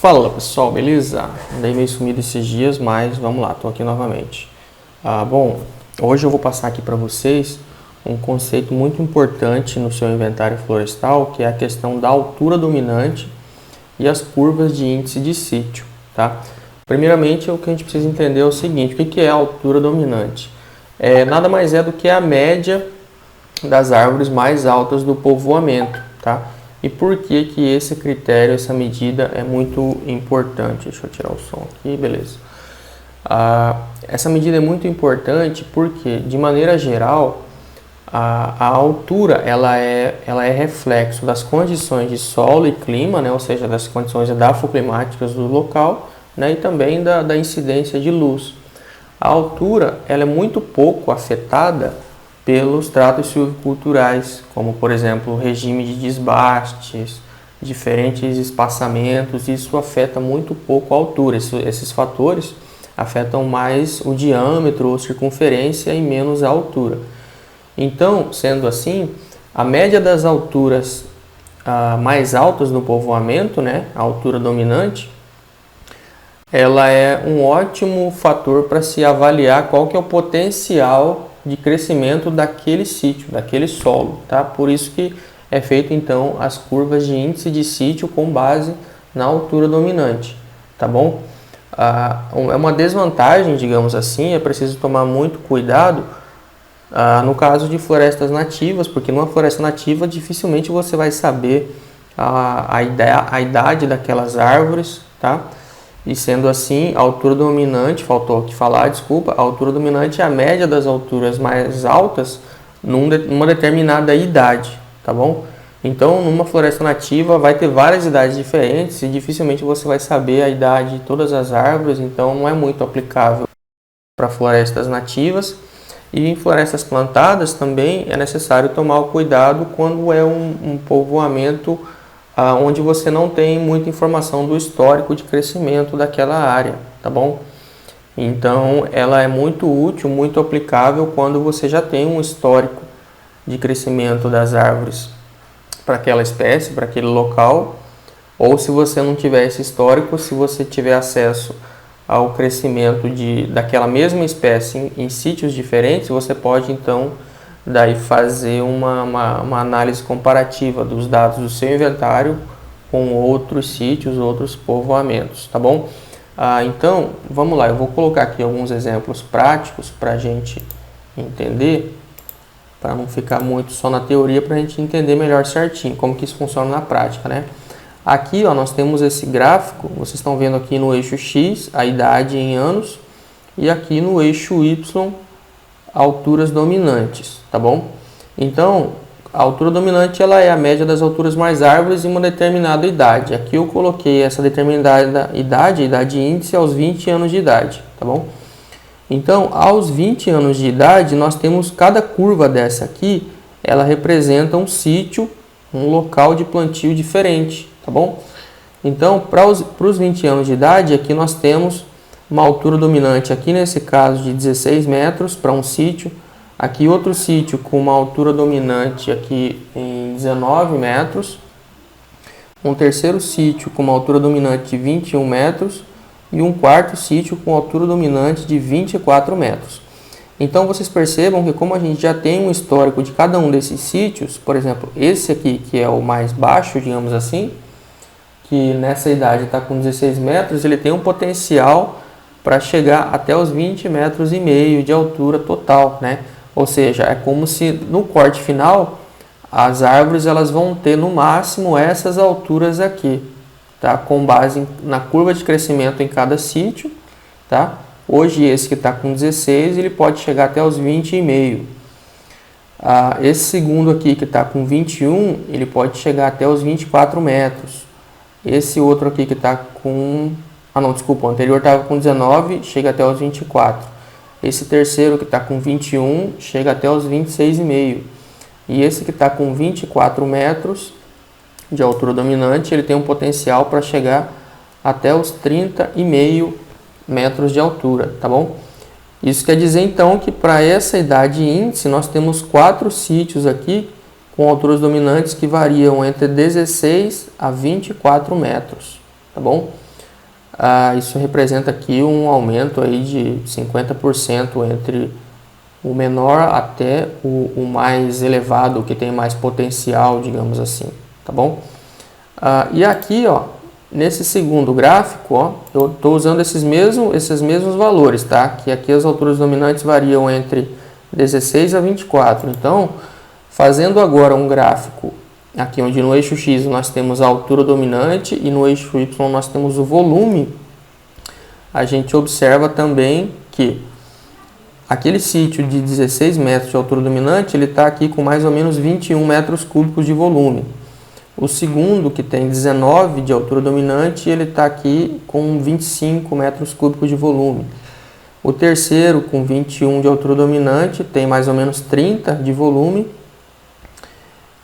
Fala pessoal, beleza? Andei meio sumido esses dias, mas vamos lá, estou aqui novamente. Bom, hoje eu vou passar aqui para vocês um conceito muito importante no seu inventário florestal, que é a questão da altura dominante e as curvas de índice de sítio, tá? Primeiramente, o que a gente precisa entender é o seguinte: o que é a altura dominante? Nada mais é do que a média das árvores mais altas do povoamento, tá? E por que que esse critério, essa medida é muito importante? Deixa eu tirar o som aqui, beleza. Essa medida é muito importante porque, de maneira geral, a altura ela é reflexo das condições de solo e clima, né? Ou seja, das condições edafoclimáticas do local, né? E também da incidência de luz. A altura ela é muito pouco afetada pelos tratos silviculturais, como por exemplo o regime de desbastes, diferentes espaçamentos. Isso afeta muito pouco a altura. Esses fatores afetam mais o diâmetro ou circunferência e menos a altura. Então, sendo assim, a média das alturas mais altas no povoamento, né, a altura dominante, ela é um ótimo fator para se avaliar qual que é o potencial de crescimento daquele sítio, daquele solo, tá? Por isso que é feito então as curvas de índice de sítio com base na altura dominante, tá bom? É uma desvantagem, digamos assim, é preciso tomar muito cuidado no caso de florestas nativas, porque numa floresta nativa dificilmente você vai saber a idade daquelas árvores, tá? E sendo assim, a altura dominante, faltou aqui falar, desculpa, a altura dominante é a média das alturas mais altas numa determinada idade, tá bom? Então, numa floresta nativa vai ter várias idades diferentes e dificilmente você vai saber a idade de todas as árvores, então não é muito aplicável para florestas nativas. E em florestas plantadas também é necessário tomar o cuidado quando é um povoamento onde você não tem muita informação do histórico de crescimento daquela área, tá bom? Então, ela é muito útil, muito aplicável quando você já tem um histórico de crescimento das árvores para aquela espécie, para aquele local, ou se você não tiver esse histórico, se você tiver acesso ao crescimento daquela mesma espécie em sítios diferentes, você pode então daí fazer uma análise comparativa dos dados do seu inventário com outros sítios, outros povoamentos, tá bom? Então, vamos lá, eu vou colocar aqui alguns exemplos práticos para a gente entender, para não ficar muito só na teoria, para a gente entender melhor certinho como que isso funciona na prática, né? Aqui, ó, nós temos esse gráfico, vocês estão vendo aqui no eixo X, a idade em anos, e aqui no eixo Y, alturas dominantes, tá bom? Então, a altura dominante ela é a média das alturas mais árvores em uma determinada idade. Aqui eu coloquei essa determinada idade índice aos 20 anos de idade, tá bom? Então, aos 20 anos de idade, nós temos cada curva dessa aqui, ela representa um sítio, um local de plantio diferente, tá bom? Então, para os 20 anos de idade, aqui nós temos uma altura dominante, aqui nesse caso de 16 metros para um sítio, aqui outro sítio com uma altura dominante aqui em 19 metros, um terceiro sítio com uma altura dominante de 21 metros e um quarto sítio com altura dominante de 24 metros. Então vocês percebam que como a gente já tem um histórico de cada um desses sítios, por exemplo, esse aqui que é o mais baixo, digamos assim, que nessa idade está com 16 metros, ele tem um potencial para chegar até os 20 metros e meio de altura total, né? Ou seja, é como se no corte final as árvores elas vão ter no máximo essas alturas aqui, tá? Com base na curva de crescimento em cada sítio, tá? Hoje esse que está com 16 ele pode chegar até os 20,5. Esse segundo aqui que está com 21 ele pode chegar até os 24 metros. Esse outro aqui que está com o anterior estava com 19, chega até os 24. Esse terceiro que está com 21, chega até os 26,5. E esse que está com 24 metros de altura dominante, ele tem um potencial para chegar até os 30,5 metros de altura, tá bom? Isso quer dizer então que para essa idade índice, nós temos 4 sítios aqui com alturas dominantes que variam entre 16 a 24 metros, tá bom? isso representa aqui um aumento aí de 50% entre o menor até o mais elevado, que tem mais potencial, digamos assim, tá bom? E aqui, ó, nesse segundo gráfico, ó, eu estou usando esses mesmos valores, tá? Que aqui as alturas dominantes variam entre 16 a 24. Então, fazendo agora um gráfico aqui onde no eixo X nós temos a altura dominante e no eixo Y nós temos o volume, a gente observa também que aquele sítio de 16 metros de altura dominante, ele está aqui com mais ou menos 21 metros cúbicos de volume. O segundo, que tem 19 de altura dominante, ele está aqui com 25 metros cúbicos de volume. O terceiro, com 21 de altura dominante, tem mais ou menos 30 de volume.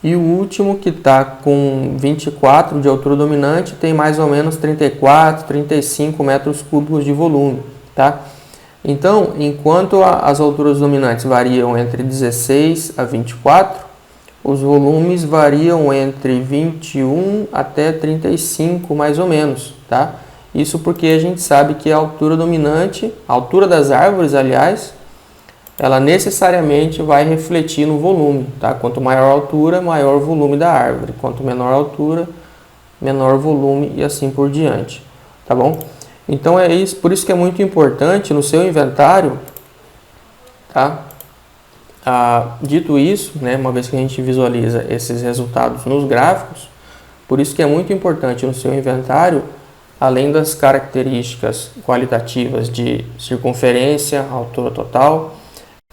E o último, que está com 24 de altura dominante, tem mais ou menos 34, 35 metros cúbicos de volume, tá? Então, enquanto as alturas dominantes variam entre 16 a 24, os volumes variam entre 21 até 35, mais ou menos, tá? Isso porque a gente sabe que a altura dominante, a altura das árvores, aliás, ela necessariamente vai refletir no volume, tá? Quanto maior a altura, maior o volume da árvore. Quanto menor a altura, menor o volume e assim por diante, tá bom? Então é isso, por isso que é muito importante no seu inventário, tá? Dito isso, né, uma vez que a gente visualiza esses resultados nos gráficos, por isso que é muito importante no seu inventário, além das características qualitativas de circunferência, altura total,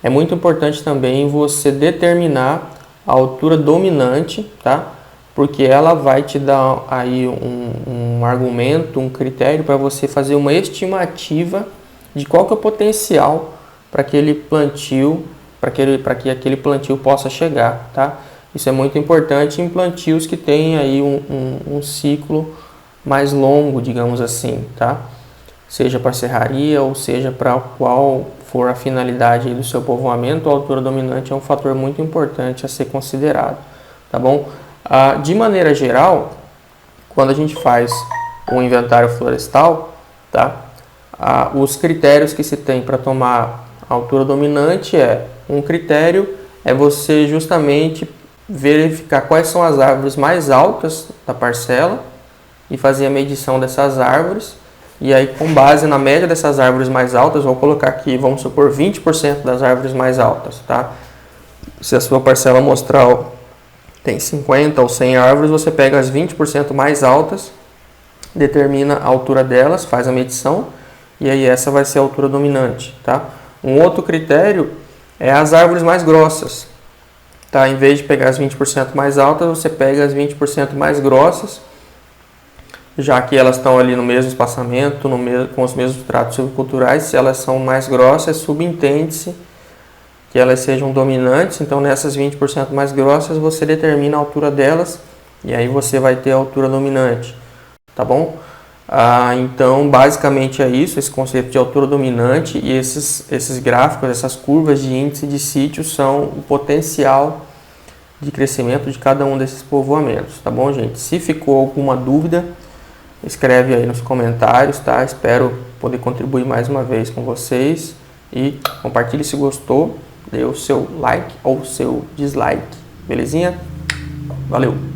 é muito importante também você determinar a altura dominante, tá? Porque ela vai te dar aí um argumento, um critério para você fazer uma estimativa de qual que é o potencial para aquele plantio, para que aquele plantio possa chegar, tá? Isso é muito importante em plantios que têm aí um ciclo mais longo, digamos assim, tá? Seja para serraria ou seja para qual for a finalidade do seu povoamento, a altura dominante é um fator muito importante a ser considerado, tá bom? De maneira geral, quando a gente faz um inventário florestal, tá? Os critérios que se tem para tomar a altura dominante um critério é você justamente verificar quais são as árvores mais altas da parcela e fazer a medição dessas árvores. E aí, com base na média dessas árvores mais altas, vou colocar aqui, vamos supor, 20% das árvores mais altas, tá? Se a sua parcela amostral tem 50 ou 100 árvores, você pega as 20% mais altas, determina a altura delas, faz a medição, e aí essa vai ser a altura dominante, tá? Um outro critério é as árvores mais grossas, tá? Em vez de pegar as 20% mais altas, você pega as 20% mais grossas, já que elas estão ali no mesmo espaçamento, com os mesmos tratos silviculturais. Se elas são mais grossas, subentende-se que elas sejam dominantes. Então, nessas 20% mais grossas, você determina a altura delas e aí você vai ter a altura dominante, tá bom? Então, basicamente é isso, esse conceito de altura dominante, e esses gráficos, essas curvas de índice de sítio são o potencial de crescimento de cada um desses povoamentos, tá bom, gente? Se ficou alguma dúvida, escreve aí nos comentários, tá? Espero poder contribuir mais uma vez com vocês e compartilhe se gostou, dê o seu like ou o seu dislike, belezinha? Valeu!